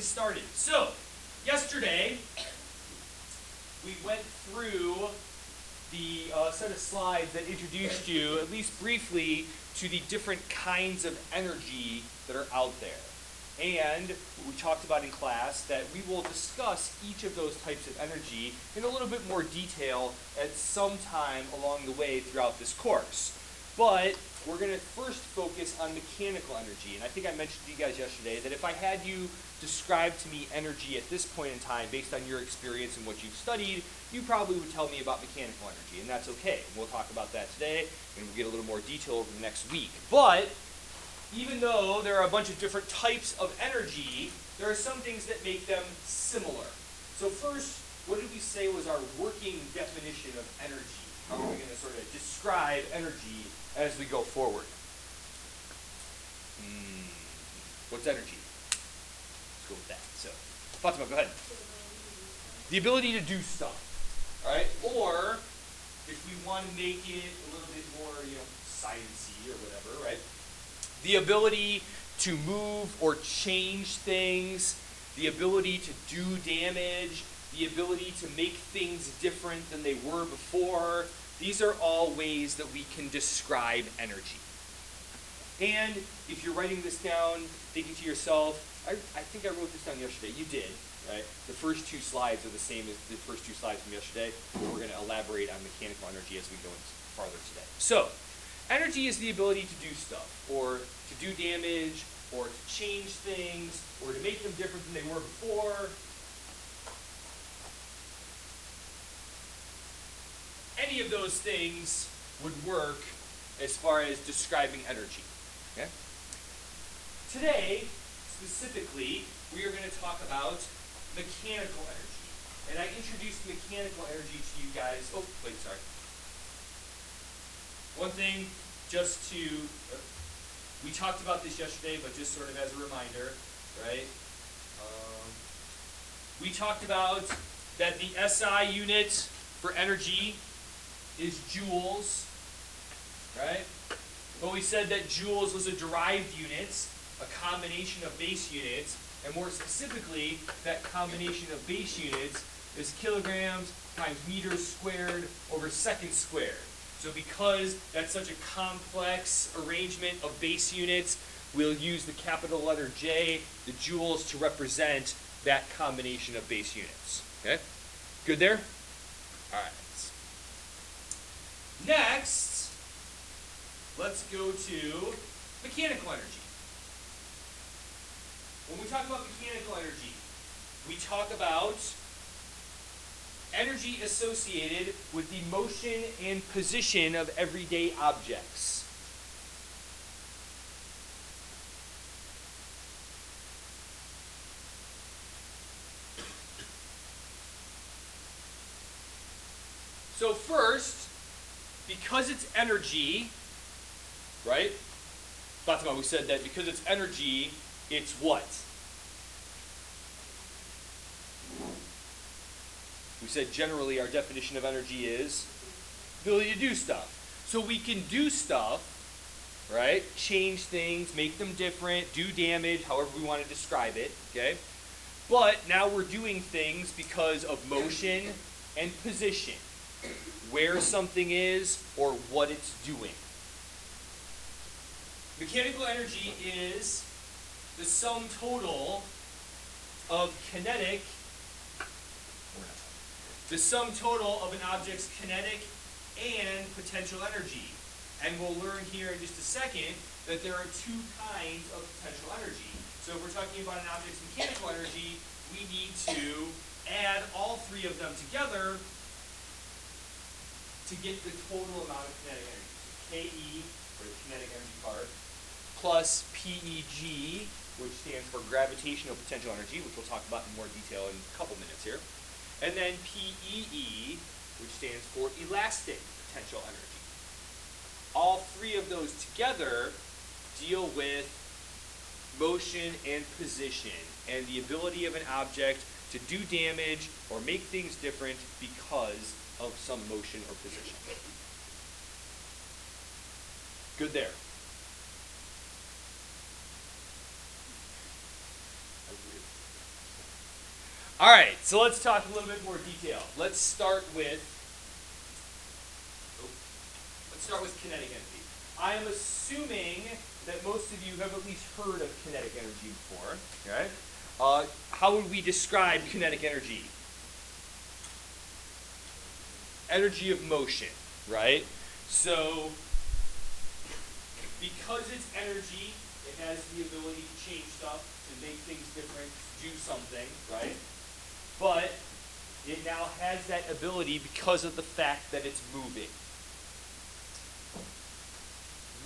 started. So, yesterday, we went through the set of slides that introduced you, at least briefly, to the different kinds of energy that are out there. And we talked about in class that we will discuss each of those types of energy in a little bit more detail at some time along the way throughout this course. But we're going to first focus on mechanical energy. And I think I mentioned to you guys yesterday that if I had you describe to me energy at this point in time based on your experience and what you've studied, you probably would tell me about mechanical energy, and that's okay. We'll talk about that today, and we'll get a little more detail over the next week. But even though there are a bunch of different types of energy, there are some things that make them similar. So first, what did we say was our working definition of energy? How are we going to sort of describe energy as we go forward? What's energy? Let's go with that. So, Fatima, go ahead. The ability to do stuff, all right? Or, if we want to make it a little bit more, sciencey or whatever, right? The ability to move or change things, the ability to do damage, the ability to make things different than they were before. These are all ways that we can describe energy. And if you're writing this down, thinking to yourself, I think I wrote this down yesterday. You did, right? The first two slides are the same as the first two slides from yesterday, but we're going to elaborate on mechanical energy as we go farther today. So, energy is the ability to do stuff, or to do damage, or to change things, or to make them different than they were before. Any of those things would work as far as describing energy. Okay? Today, specifically, we are going to talk about mechanical energy. And I introduced mechanical energy to you guys. Oh, wait, sorry. One thing, just to, we talked about this yesterday, but just sort of as a reminder, right? We talked about that the SI unit for energy is joules, right? But we said that joules was a derived unit, a combination of base units, and more specifically, that combination of base units is kilograms times meters squared over seconds squared. So because that's such a complex arrangement of base units, we'll use the capital letter J, the joules, to represent that combination of base units. Okay? Good there? All right. Next, let's go to mechanical energy. When we talk about mechanical energy, we talk about energy associated with the motion and position of everyday objects. So first, because it's energy, right? Fatima, we said that because it's energy, it's what? We said generally our definition of energy is ability to do stuff. So we can do stuff, right? Change things, make them different, do damage, however we want to describe it, okay? But now we're doing things because of motion and position. Where something is or what it's doing. Mechanical energy is the sum total of an object's kinetic and potential energy. And we'll learn here in just a second that there are two kinds of potential energy. So if we're talking about an object's mechanical energy, we need to add all three of them together to get the total amount of kinetic energy. So KE, for the kinetic energy part, plus PEG, which stands for gravitational potential energy, which we'll talk about in more detail in a couple minutes here. And then PEE, which stands for elastic potential energy. All three of those together deal with motion and position and the ability of an object to do damage or make things different because of some motion or position. Good there. All right, so let's talk a little bit more detail. Let's start with kinetic energy. I am assuming that most of you have at least heard of kinetic energy before. Okay? How would we describe kinetic energy? Energy of motion, right? So, because it's energy, it has the ability to change stuff, to make things different, to do something, right? But it now has that ability because of the fact that it's moving.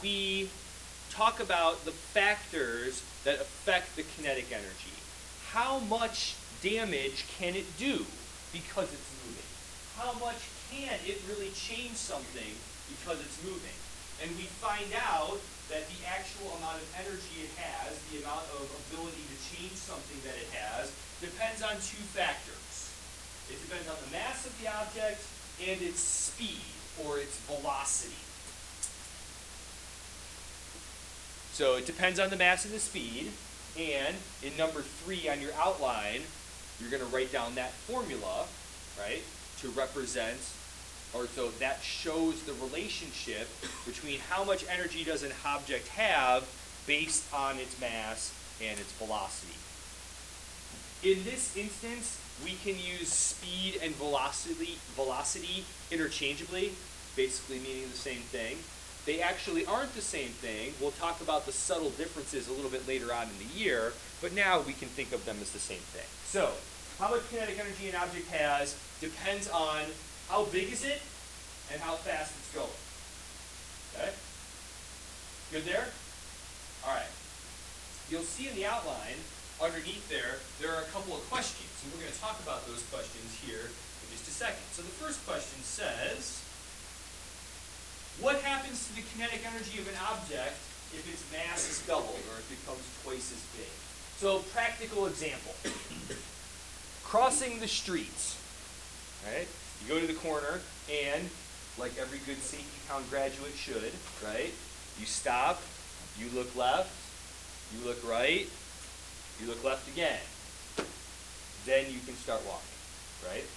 We talk about the factors that affect the kinetic energy. How much damage can it do because it's moving? How much can it really change something because it's moving? And we find out that the actual amount of energy it has, the amount of ability to change something that it has, depends on two factors. It depends on the mass of the object and its speed, or its velocity. So it depends on the mass and the speed, and in number 3 on your outline, you're going to write down that formula, right, to represent, or so that shows the relationship between how much energy does an object have based on its mass and its velocity. In this instance, we can use speed and velocity interchangeably, basically meaning the same thing. They actually aren't the same thing. We'll talk about the subtle differences a little bit later on in the year, but now we can think of them as the same thing. So, how much kinetic energy an object has depends on how big is it and how fast it's going. Okay? Good there? All right. You'll see in the outline, underneath there are a couple of questions, and we're going to talk about those questions here in just a second. So the first question says, what happens to the kinetic energy of an object if its mass is doubled, or if it becomes twice as big? So, practical example. Crossing the streets, right? You go to the corner, and like every good safety count graduate should, right? You stop, you look left, you look right, you look left again. Then you can start walking, right?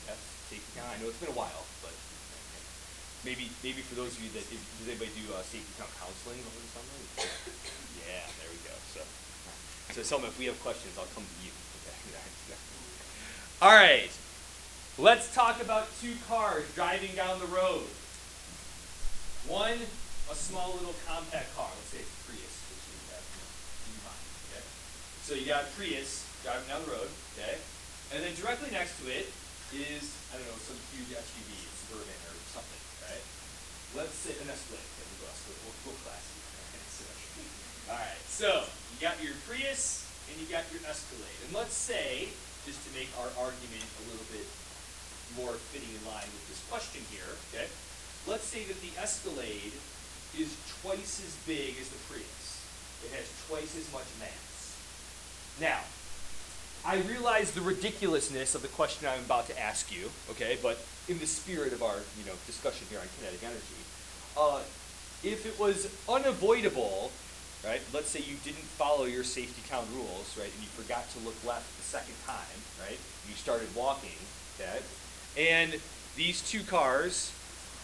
Yes, safety count. I know it's been a while, but maybe for those of you that, does anybody do safety count counseling over the summer? Yeah, there we go. So Selma, if we have questions, I'll come to you. Okay. All right. Let's talk about two cars driving down the road. One, a small little compact car. Let's say it's a Prius, which you have in mind. Okay. So you got a Prius driving down the road. Okay. And then directly next to it is, I don't know, some huge SUV, a Suburban or something. Right? Let's say an Escalade. Okay, we'll go Escalade. We'll classy. All right. So you got your Prius and you got your Escalade. And let's say, just to make our argument a little bit more fitting in line with this question here, okay? Let's say that the Escalade is twice as big as the Prius. It has twice as much mass. Now, I realize the ridiculousness of the question I'm about to ask you, okay, but in the spirit of our, discussion here on kinetic energy, if it was unavoidable, right, let's say you didn't follow your safety count rules, right, and you forgot to look left the second time, right, you started walking, okay, and these two cars,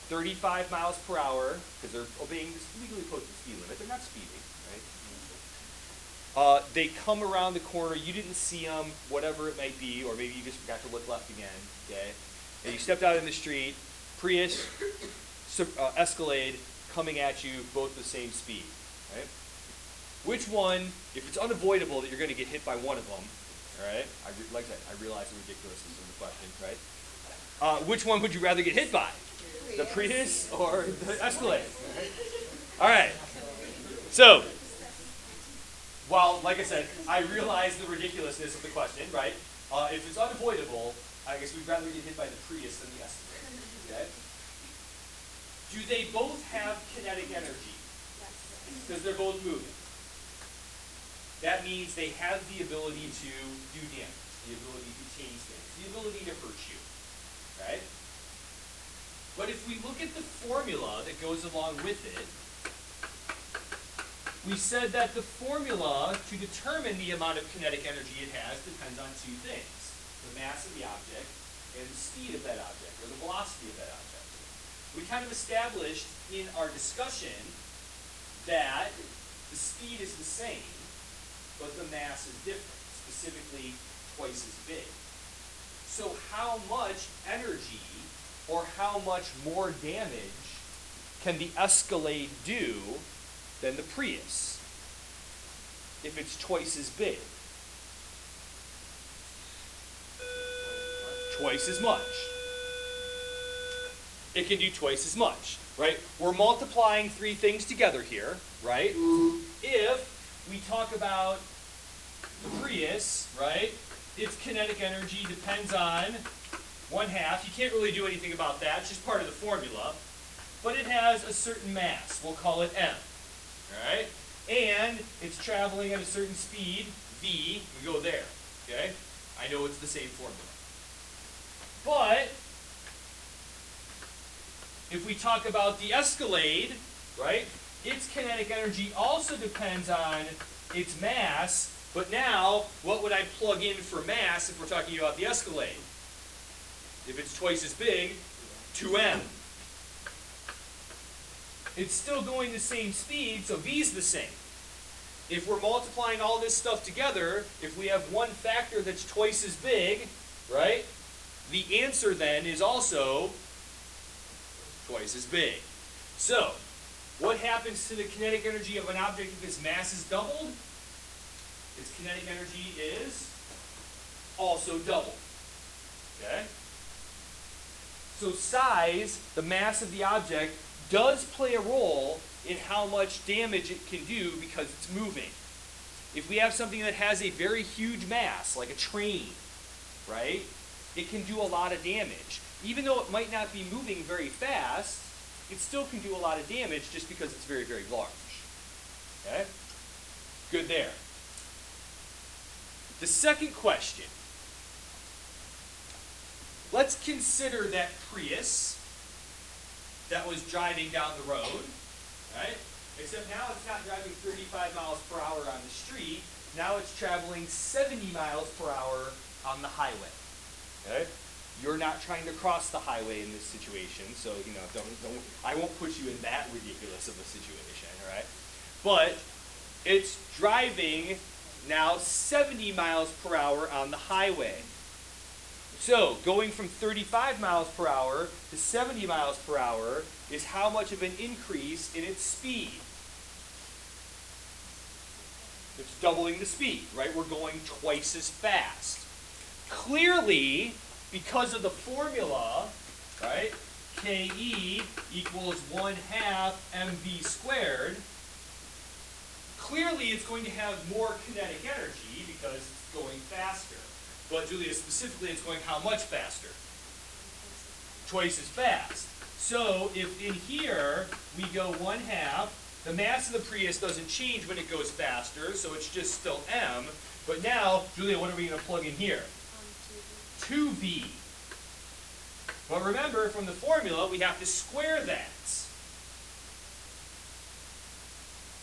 35 miles per hour, because they're obeying this legally posted speed limit, they're not speeding, right? They come around the corner, you didn't see them, whatever it might be, or maybe you just forgot to look left again, okay? And you stepped out in the street, Prius, Escalade, coming at you, both the same speed, right? Which one, if it's unavoidable that you're going to get hit by one of them, all right? Like I said, I realize the ridiculousness of the question, right? Which one would you rather get hit by? The Prius or the Escalade? All right. So, while, like I said, I realize the ridiculousness of the question, right? If it's unavoidable, I guess we'd rather get hit by the Prius than the Escalade, okay? Do they both have kinetic energy? Because they're both moving. That means they have the ability to do damage, the ability to change things, the ability to hurt you, right? But if we look at the formula that goes along with it, we said that the formula to determine the amount of kinetic energy it has depends on two things. the mass of the object and the speed of that object, or the velocity of that object. We kind of established in our discussion that the speed is the same, but the mass is different, specifically twice as big. So how much energy or how much more damage can the Escalade do than the Prius if it's twice as big? Twice as much. It can do twice as much, right? We're multiplying three things together here, right? If we talk about the Prius, right, its kinetic energy depends on 1/2. You can't really do anything about that. It's just part of the formula. But it has a certain mass. We'll call it m, all right? And it's traveling at a certain speed, v. We go there, okay? I know it's the same formula. But if we talk about the Escalade, right, its kinetic energy also depends on its mass. But now, what would I plug in for mass if we're talking about the Escalade? If it's twice as big, 2m. It's still going the same speed, so v's the same. If we're multiplying all this stuff together, if we have one factor that's twice as big, right, the answer then is also twice as big. So, what happens to the kinetic energy of an object if its mass is doubled? Its kinetic energy is also doubled. Okay? So size, the mass of the object, does play a role in how much damage it can do because it's moving. If we have something that has a very huge mass, like a train, right, it can do a lot of damage. Even though it might not be moving very fast, it still can do a lot of damage just because it's very, very large. Okay? Good there. The second question. Let's consider that Prius that was driving down the road, right? Except now it's not driving 35 miles per hour on the street. Now it's traveling 70 miles per hour on the highway. Okay? You're not trying to cross the highway in this situation, so I won't put you in that ridiculous of a situation, all right? But it's driving now 70 miles per hour on the highway. So going from 35 miles per hour to 70 miles per hour is how much of an increase in its speed? It's doubling the speed, right? We're going twice as fast. Clearly, because of the formula, right, KE equals 1/2 mv squared, clearly it's going to have more kinetic energy because it's going faster. But Julia, specifically, it's going how much faster? Twice as fast. So if in here we go 1/2, the mass of the Prius doesn't change when it goes faster, so it's just still m. But now, Julia, what are we going to plug in here? 2v. But remember, from the formula, we have to square that.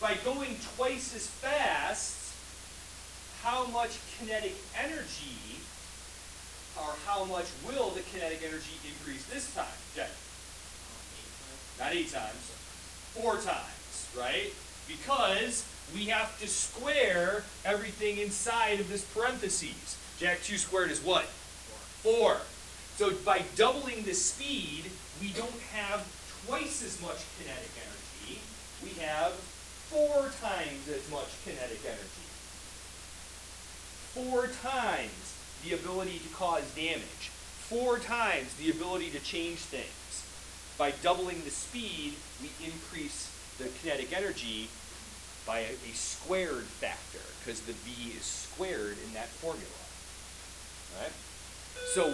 By going twice as fast, how much kinetic energy, or how much will the kinetic energy increase this time? Jack? Not 8 times, 4 times, right? Because we have to square everything inside of this parentheses. Jack, 2 squared is what? 4. So by doubling the speed, we don't have twice as much kinetic energy. We have 4 times as much kinetic energy. 4 times the ability to cause damage. 4 times the ability to change things. By doubling the speed, we increase the kinetic energy by a squared factor, because the v is squared in that formula. Right? So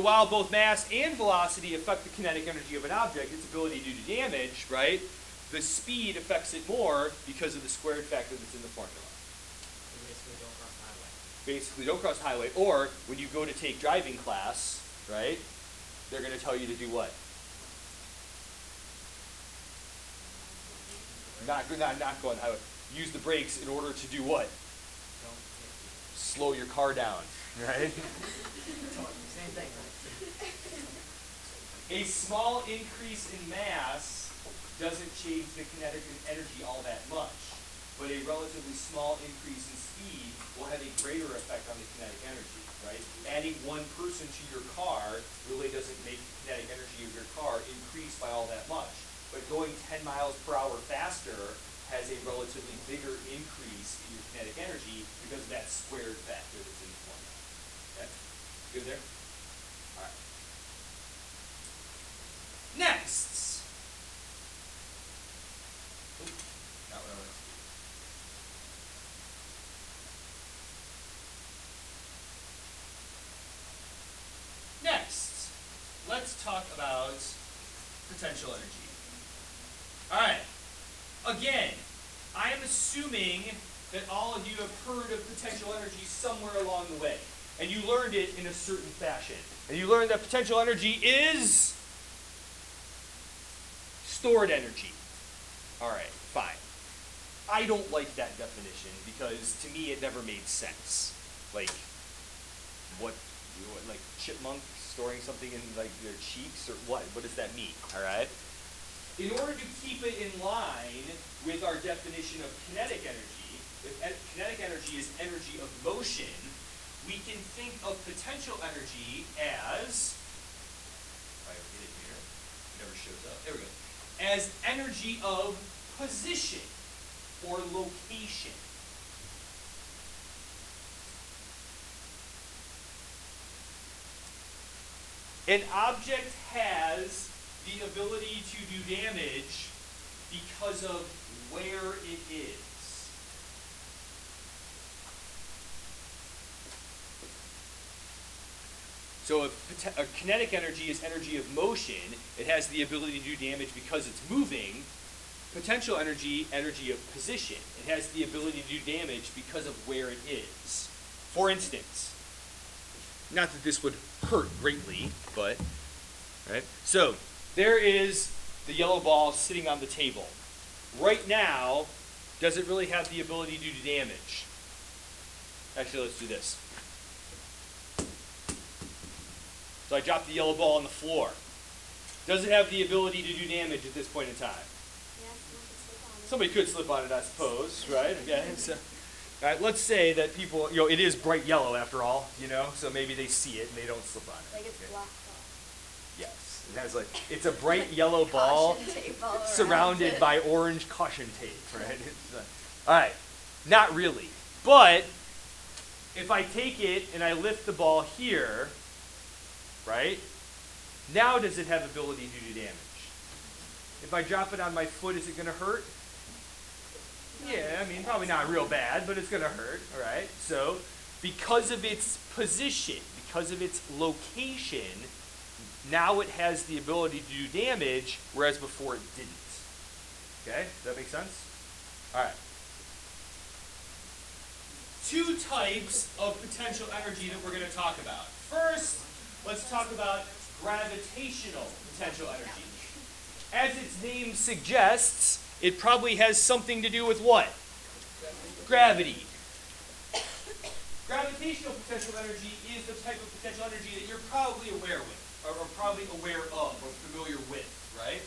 while both mass and velocity affect the kinetic energy of an object, its ability to do damage, right, the speed affects it more because of the squared factor that's in the formula. Basically, don't cross the highway. Or when you go to take driving class, right, they're going to tell you to do what? Not go on the highway. Use the brakes in order to do what? slow your car down, right? Same thing, right? A small increase in mass doesn't change the kinetic energy all that much, but a relatively small increase in speed will have a greater effect on the kinetic energy, right? Adding one person to your car really doesn't make the kinetic energy of your car increase by all that much, but going 10 miles per hour faster has a relatively bigger increase in your kinetic energy because of that squared factor that's in the formula. Okay? Good there? All right. Next. Oop, not what I want to do. Next, let's talk about potential energy. All right. Again, I am assuming that all of you have heard of potential energy somewhere along the way, and you learned it in a certain fashion. And you learned that potential energy is stored energy. All right, fine. I don't like that definition because to me it never made sense. Like, what like chipmunk storing something in like their cheeks or what? What does that mean? All right. In order to keep it in line with our definition of kinetic energy, if kinetic energy is energy of motion, we can think of potential energy as, if I ever get it here, it never shows up, there we go, as energy of position or location. An object has the ability to do damage because of where it is. So if kinetic energy is energy of motion, it has the ability to do damage because it's moving. Potential energy, energy of position, it has the ability to do damage because of where it is. For instance, not that this would hurt greatly, but, right? So, there is the yellow ball sitting on the table. Right now, does it really have the ability to do damage? Actually, let's do this. So I dropped the yellow ball on the floor. Does it have the ability to do damage at this point in time? Yeah, Somebody could slip on it, I suppose, right? Okay. So, all right, let's say that people, it is bright yellow after all, so maybe they see it and they don't slip on it. like it's Okay. blocked off. Yes. It has it's a bright yellow ball Caution tape all around surrounded it. by orange caution tape, right? All right, not really. But if I take it and I lift the ball here, right? Now does it have ability to do damage? If I drop it on my foot, is it going to hurt? Yeah, I mean, probably not real bad, but it's going to hurt, all right? So, because of its position, because of its location, now it has the ability to do damage, whereas before it didn't. Okay, does that make sense? All right. Two types of potential energy that we're going to talk about. First, let's talk about gravitational potential energy. As its name suggests, it probably has something to do with what? Gravity. Gravitational potential energy is the type of potential energy that you're probably aware with, or probably aware of, or familiar with, right?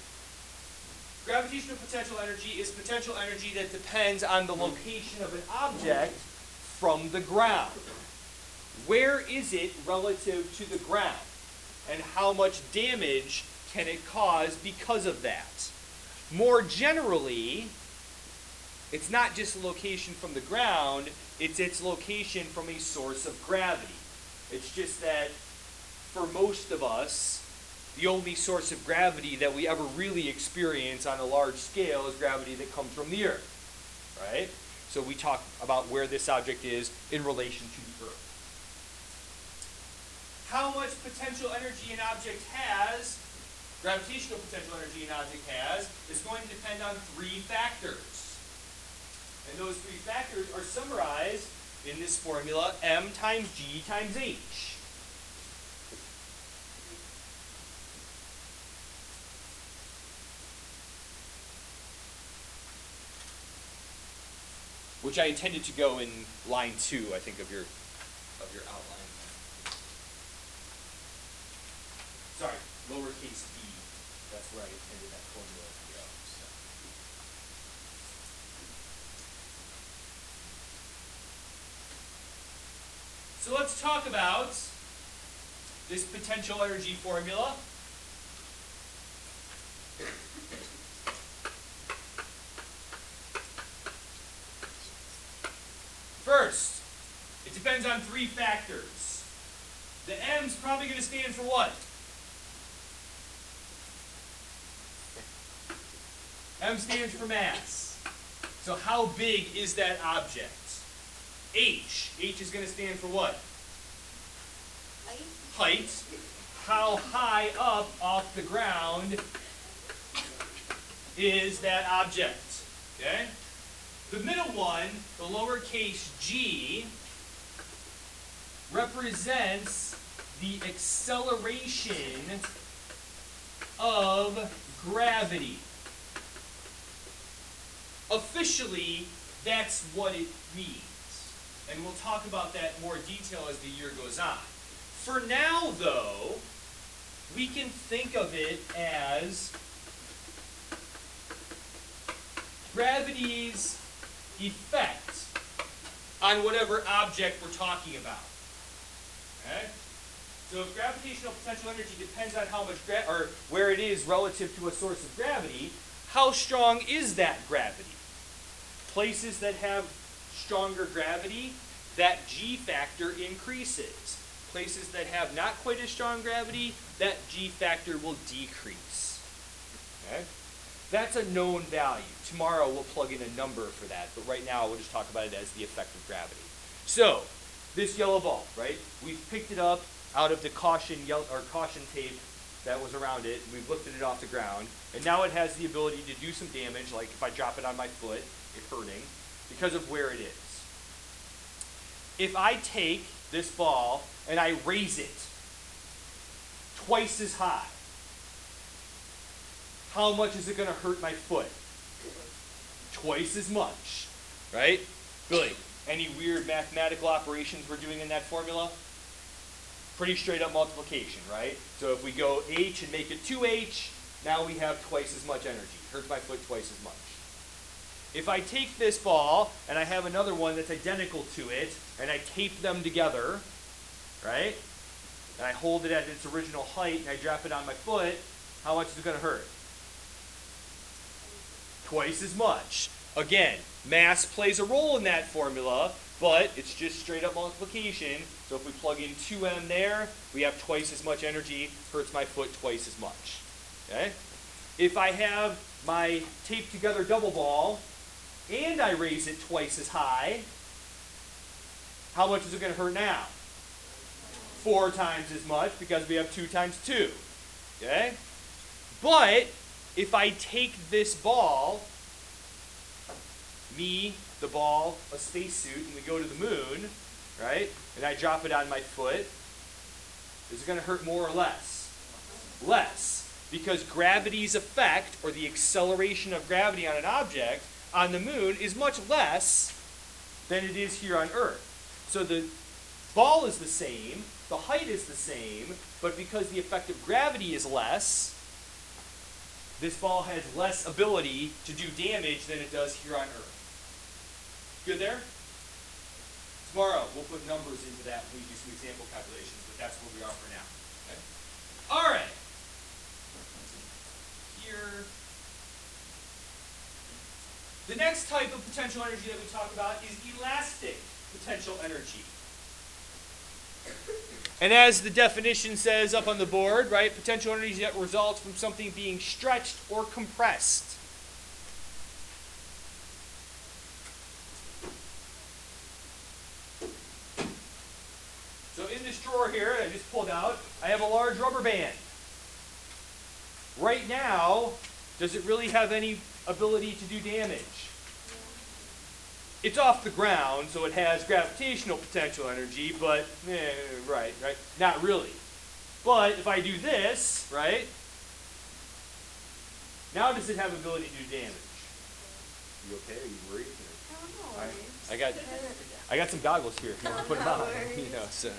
Gravitational potential energy is potential energy that depends on the location of an object from the ground. Where is it relative to the ground? And how much damage can it cause because of that? More generally, it's not just a location from the ground, it's its location from a source of gravity. It's just that for most of us, the only source of gravity that we ever really experience on a large scale is gravity that comes from the Earth, right? So we talk about where this object is in relation to the Earth. How much potential energy an object has, gravitational potential energy an object has, is going to depend on three factors. And those three factors are summarized in this formula, m times g times h. Which I intended to go in line 2, I think, of your of your outline. Sorry, lowercase b. That's where I intended that formula to go. So let's talk about this potential energy formula. First, it depends on three factors. The M's probably going to stand for what? M stands for mass. So how big is that object? H is going to stand for what? Height. How high up off the ground is that object? Okay? The middle one, the lowercase g, represents the acceleration of gravity. Officially, that's what it means. And we'll talk about that in more detail as the year goes on. For now, though, we can think of it as gravity's effect on whatever object we're talking about. Okay? So if gravitational potential energy depends on how much or where it is relative to a source of gravity, how strong is that gravity? Places that have stronger gravity, that g factor increases. Places that have not quite as strong gravity, that g factor will decrease. Okay? That's a known value. Tomorrow we'll plug in a number for that, but right now we'll just talk about it as the effect of gravity. So, this yellow ball, right? We've picked it up out of the caution tape that was around it, and we've lifted it off the ground, and now it has the ability to do some damage, like if I drop it on my foot, it's hurting, because of where it is. If I take this ball and I raise it twice as high, how much is it going to hurt my foot? Twice as much, right? Billy, any weird mathematical operations we're doing in that formula? Pretty straight up multiplication, right? So if we go h and make it 2h, now we have twice as much energy. Hurts my foot twice as much. If I take this ball and I have another one that's identical to it, and I tape them together, right? And I hold it at its original height and I drop it on my foot, how much is it going to hurt? Twice as much. Again, mass plays a role in that formula, but it's just straight up multiplication. So if we plug in 2m there, we have twice as much energy, hurts my foot twice as much. Okay? If I have my taped together double ball and I raise it twice as high, how much is it going to hurt now? 4 times as much, because we have 2 times 2. Okay? But if I take this ball, me, the ball, a spacesuit, and we go to the moon, right? And I drop it on my foot, is it going to hurt more or less? Less. Because gravity's effect, or the acceleration of gravity on an object, on the moon is much less than it is here on Earth. So the ball is the same, the height is the same, but because the effect of gravity is less, this ball has less ability to do damage than it does here on Earth. Good there? Tomorrow we'll put numbers into that when we do some example calculations, but that's where we are for now. Okay? All right. Here. The next type of potential energy that we talk about is elastic potential energy. And as the definition says up on the board, right, potential energy that results from something being stretched or compressed. So in this drawer here, I just pulled out, I have a large rubber band. Right now, does it really have any ability to do damage? It's off the ground, so it has gravitational potential energy, but, right, not really. But if I do this, right, now does it have ability to do damage? You okay? Are you worried? I don't know. All right. I got some goggles here if you want to put them on. You know, so,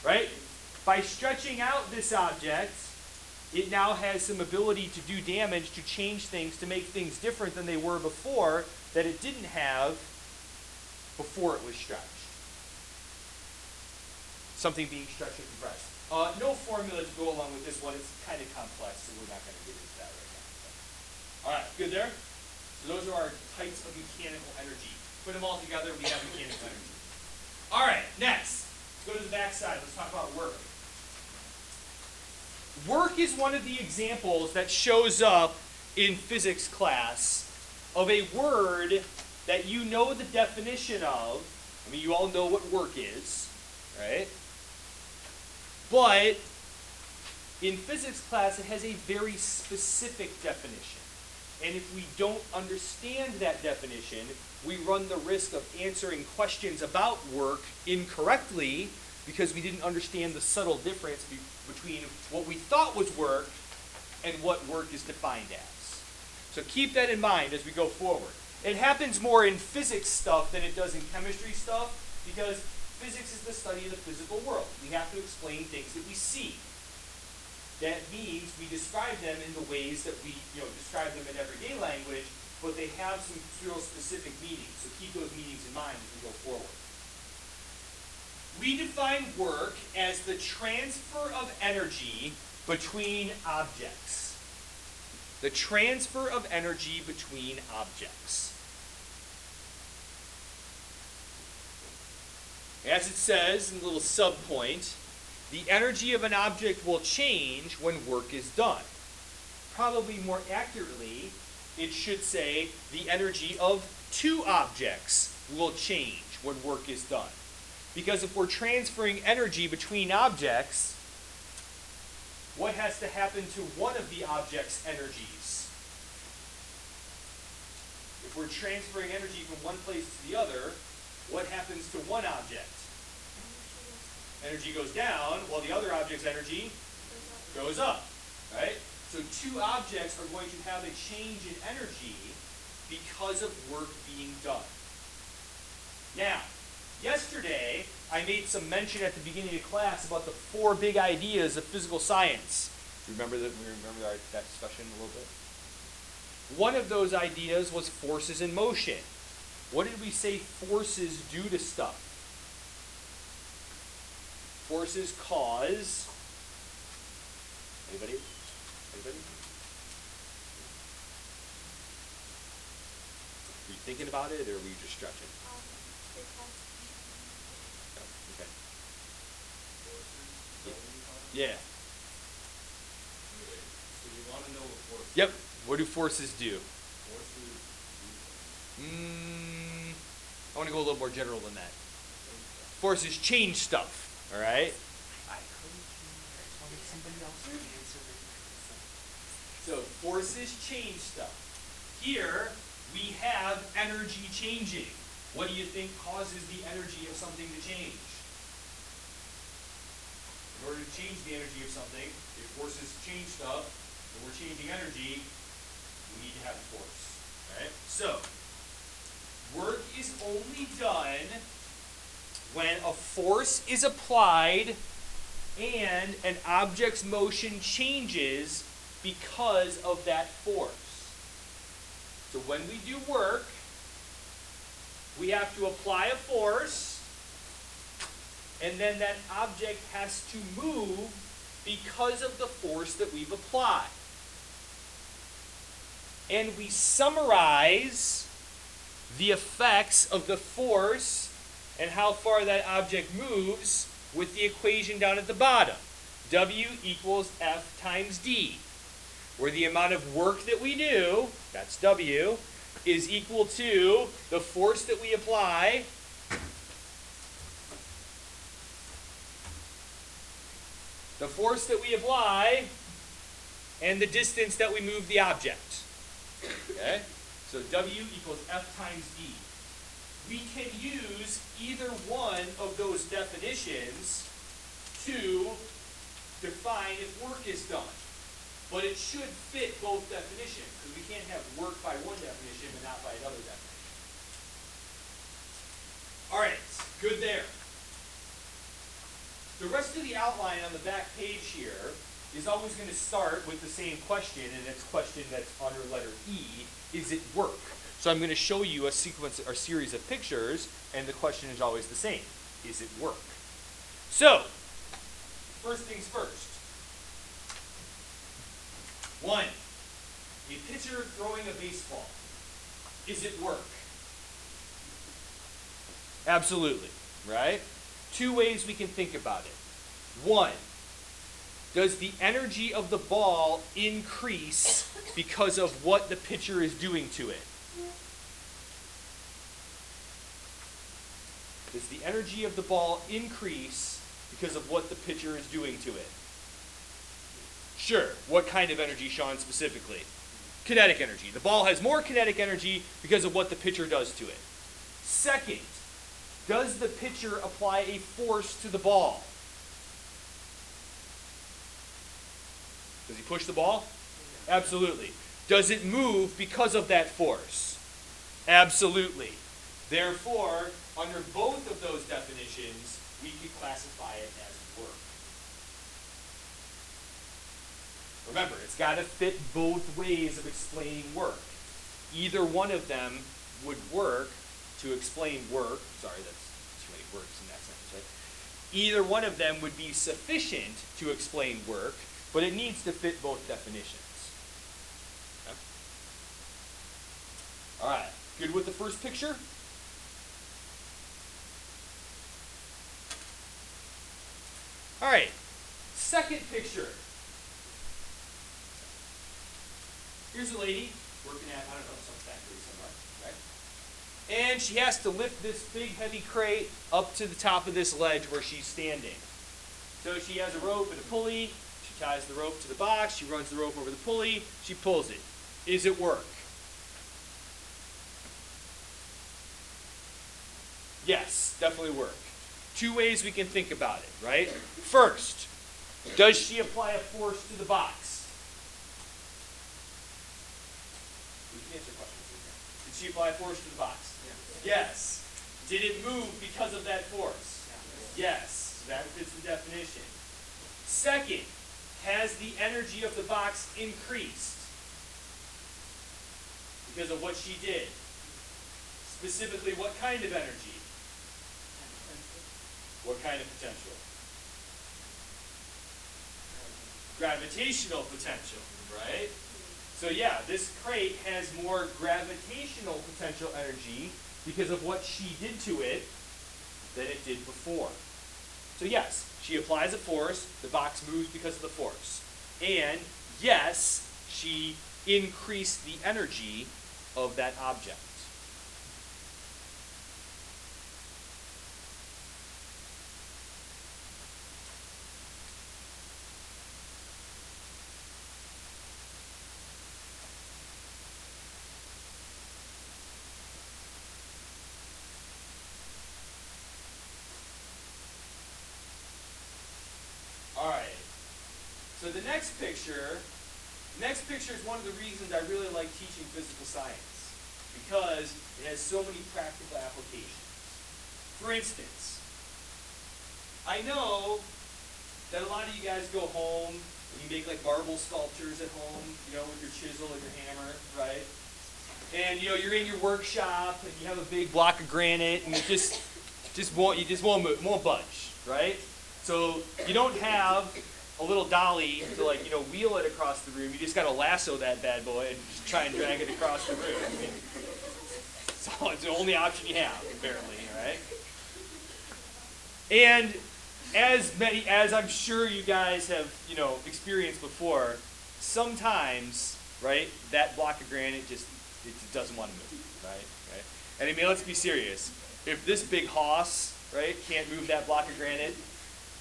right? By stretching out this object, it now has some ability to do damage, to change things, to make things different than they were before that it didn't have before it was stretched. Something being stretched or compressed. No formula to go along with this one. It's kind of complex, so we're not going to get into that right now. So. All right, good there? So those are our types of mechanical energy. Put them all together, we have mechanical energy. All right, next. Let's go to the back side. Let's talk about work. Work is one of the examples that shows up in physics class of a word that you know the definition of. I mean, you all know what work is, right? But in physics class, it has a very specific definition. And if we don't understand that definition, we run the risk of answering questions about work incorrectly because we didn't understand the subtle difference between what we thought was work and what work is defined as. So keep that in mind as we go forward. It happens more in physics stuff than it does in chemistry stuff because physics is the study of the physical world. We have to explain things that we see. That means we describe them in the ways that we describe them in everyday language, but they have some real specific meanings. So keep those meanings in mind as we go forward. We define work as the transfer of energy between objects. The transfer of energy between objects. As it says in the little subpoint, the energy of an object will change when work is done. Probably more accurately, it should say the energy of two objects will change when work is done. Because if we're transferring energy between objects, what has to happen to one of the object's energies? If we're transferring energy from one place to the other, what happens to one object? Energy goes down, while the other object's energy goes up, right? So two objects are going to have a change in energy because of work being done. Now, yesterday, I made some mention at the beginning of class about the 4 big ideas of physical science. Remember that? That discussion a little bit? One of those ideas was forces in motion. What did we say forces do to stuff? Forces cause. Anybody? Anybody? Were you thinking about it, or were you just stretching? Okay. Yeah. So you want to know what forces? Yep. What do forces do? I want to go a little more general than that. Forces change stuff. All right. So forces change stuff. Here we have energy changing. What do you think causes the energy of something to change? In order to change the energy of something, if forces change stuff, and we're changing energy, we need to have a force. Right? So, work is only done when a force is applied and an object's motion changes because of that force. So when we do work, we have to apply a force, and then that object has to move because of the force that we've applied. And we summarize the effects of the force and how far that object moves with the equation down at the bottom. W equals F times D, where the amount of work that we do, that's W, is equal to the force that we apply and the distance that we move the object. Okay? So W equals F times D. We can use either one of those definitions to define if work is done. But it should fit both definitions, because we can't have work by one definition but not by another definition. Good there. The rest of the outline on the back page here is always going to start with the same question, and it's a question that's under letter E. Is it work? So I'm going to show you a sequence or series of pictures, and the question is always the same. Is it work? So, first things first. 1. A pitcher throwing a baseball. Is it work? Absolutely, right? 2 ways we can think about it. 1, does the energy of the ball increase because of what the pitcher is doing to it? Does the energy of the ball increase because of what the pitcher is doing to it? Sure. What kind of energy, Sean, specifically? Kinetic energy. The ball has more kinetic energy because of what the pitcher does to it. 2nd, does the pitcher apply a force to the ball? Does he push the ball? Absolutely. Does it move because of that force? Absolutely. Therefore, under both of those definitions, we could classify it as work. Remember, it's got to fit both ways of explaining work. Either one of them would work to explain work. Sorry, that's too many words in that sentence, right? Either one of them would be sufficient to explain work, but it needs to fit both definitions. Okay? All right, good with the first picture? All right, second picture. Here's a lady working at, I don't know, some factory somewhere, right? And she has to lift this big heavy crate up to the top of this ledge where she's standing. So she has a rope and a pulley. She ties the rope to the box. She runs the rope over the pulley. She pulls it. Is it work? Yes, definitely work. 2 ways we can think about it, right? First, does she apply a force to the box? We can answer questions in here. Did she apply a force to the box? Yes. Did it move because of that force? Yes. So that fits the definition. Second, has the energy of the box increased because of what she did? Specifically, what kind of energy? What kind of potential? Gravitational potential, right? So yeah, this crate has more gravitational potential energy because of what she did to it than it did before. So yes, she applies a force, the box moves because of the force. And yes, she increased the energy of that object. So the next picture is one of the reasons I really like teaching physical science, because it has so many practical applications. For instance, I know that a lot of you guys go home and you make like marble sculptures at home, you know, with your chisel and your hammer, right? And you know, you're in your workshop and you have a big block of granite and it just won't move, won't budge, right? So you don't have a little dolly to, like, you know, wheel it across the room. You just got to lasso that bad boy and just try and drag it across the room. I mean, so it's the only option you have, apparently, right? And as I'm sure you guys have, you know, experienced before, sometimes, right, that block of granite it doesn't want to move, right? And I mean, let's be serious. If this big hoss, right, can't move that block of granite,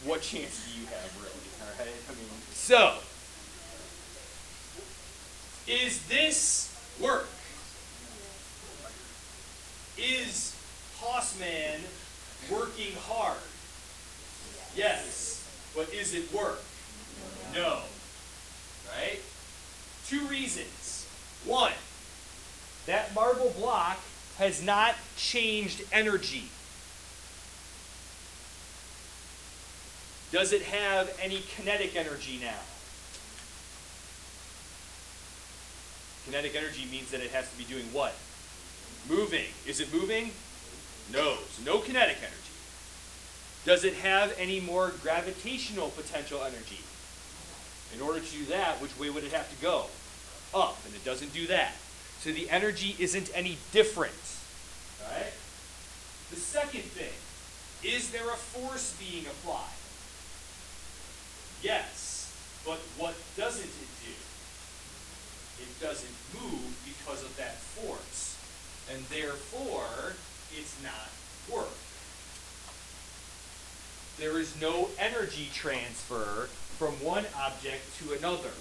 what chance do you have, really? All right? I mean, so, is this work? Is Hossman working hard? Yes. But is it work? No. Right? 2 reasons. 1, that marble block has not changed energy. Does it have any kinetic energy now? Kinetic energy means that it has to be doing what? Moving. Is it moving? No. So no kinetic energy. Does it have any more gravitational potential energy? In order to do that, which way would it have to go? Up, and it doesn't do that. So the energy isn't any different. All right? The second thing, is there a force being applied? Yes, but what doesn't it do? It doesn't move because of that force, and therefore it's not work. There is no energy transfer from one object to another.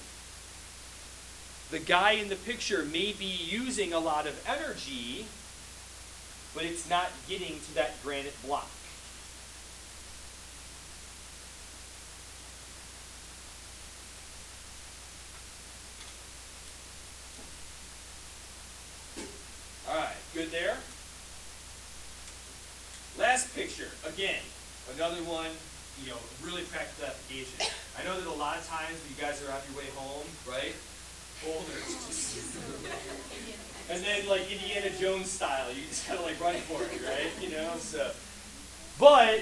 The guy in the picture may be using a lot of energy, but it's not getting to that granite block. All right, good there? Last picture, again, another one, really practical application. I know that a lot of times when you guys are on your way home, right? Boulders. And then like Indiana Jones style, you just kind of like run for it, right? So. But,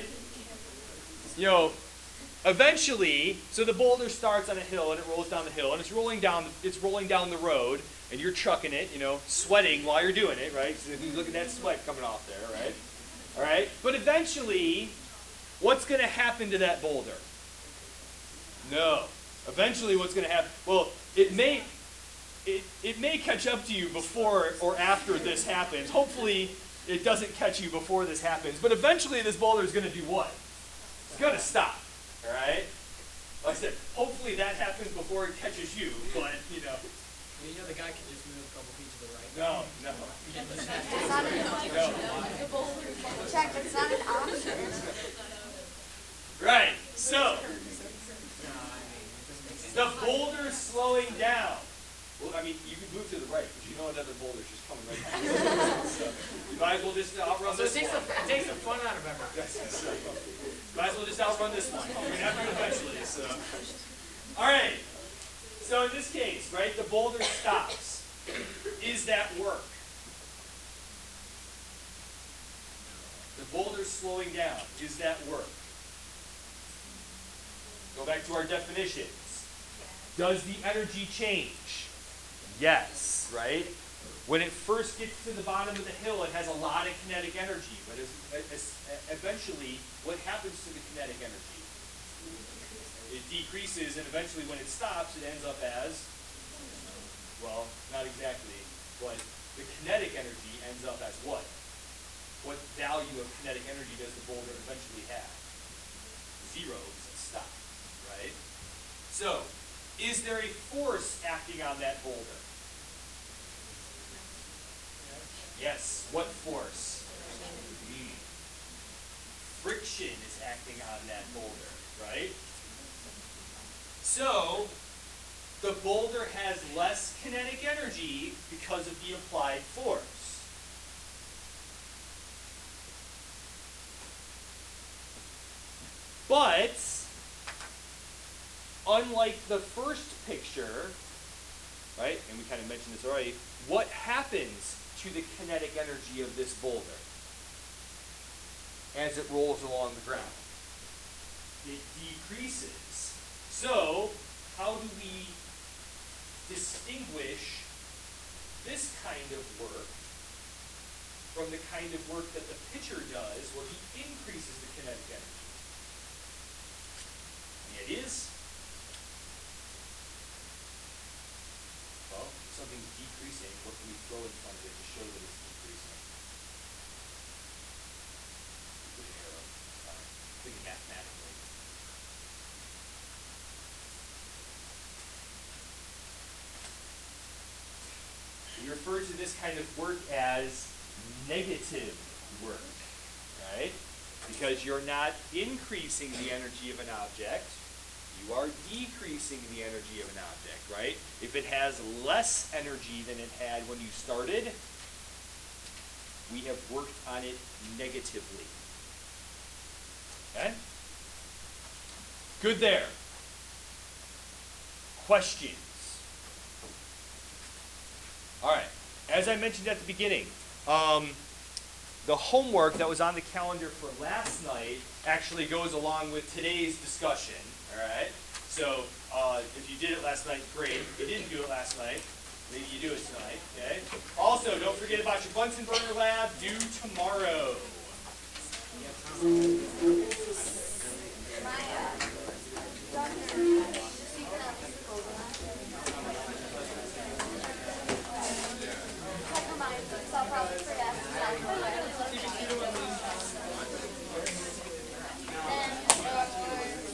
eventually, so the boulder starts on a hill and it rolls down the hill and it's rolling down the road and you're chucking it, sweating while you're doing it, right? So you look at that sweat coming off there, right? All right? But eventually, what's going to happen to that boulder? No. Eventually what's going to happen, well, it may catch up to you before or after this happens. Hopefully it doesn't catch you before this happens. But eventually this boulder is going to do what? It's going to stop. All right? Like I said, hopefully that happens before it catches you. But, the guy can just move a couple feet to the right. No. It's not an check, it's not an option. Right. So, the boulder's slowing down. Well, I mean, you can move to the right, but you know another boulder's just coming right behind you. So, you might as well just outrun this one. It takes the fun out of everything. Might as well just outrun this one. We're going to have to eventually. So. All right. So in this case, right, the boulder stops. Is that work? The boulder's slowing down. Is that work? Go back to our definitions. Does the energy change? Yes, right? When it first gets to the bottom of the hill, it has a lot of kinetic energy. But eventually, what happens to the kinetic energy? It decreases, and eventually when it stops, it ends up as, well, not exactly, but the kinetic energy ends up as what? What value of kinetic energy does the boulder eventually have? Zero, because it stopped, right? So, is there a force acting on that boulder? Yes. What force? Friction is acting on that boulder, right? So, the boulder has less kinetic energy because of the applied force. But, unlike the first picture, right, and we kind of mentioned this already, what happens to the kinetic energy of this boulder as it rolls along the ground? It decreases. So, how do we distinguish this kind of work from the kind of work that the pitcher does where he increases the kinetic energy? It is, well, if something's decreasing, what can we throw in front of it to show that it's decreasing? Put an arrow. Thinking mathematically. We refer to this kind of work as negative work, right? Because you're not increasing the energy of an object, you are decreasing the energy of an object, right? If it has less energy than it had when you started, we have worked on it negatively. Okay? Good there. Questions? All right. As I mentioned at the beginning, the homework that was on the calendar for last night actually goes along with today's discussion. All right. So if you did it last night, great. If you didn't do it last night, maybe you do it tonight. Okay. Also, don't forget about your Bunsen burner lab due tomorrow.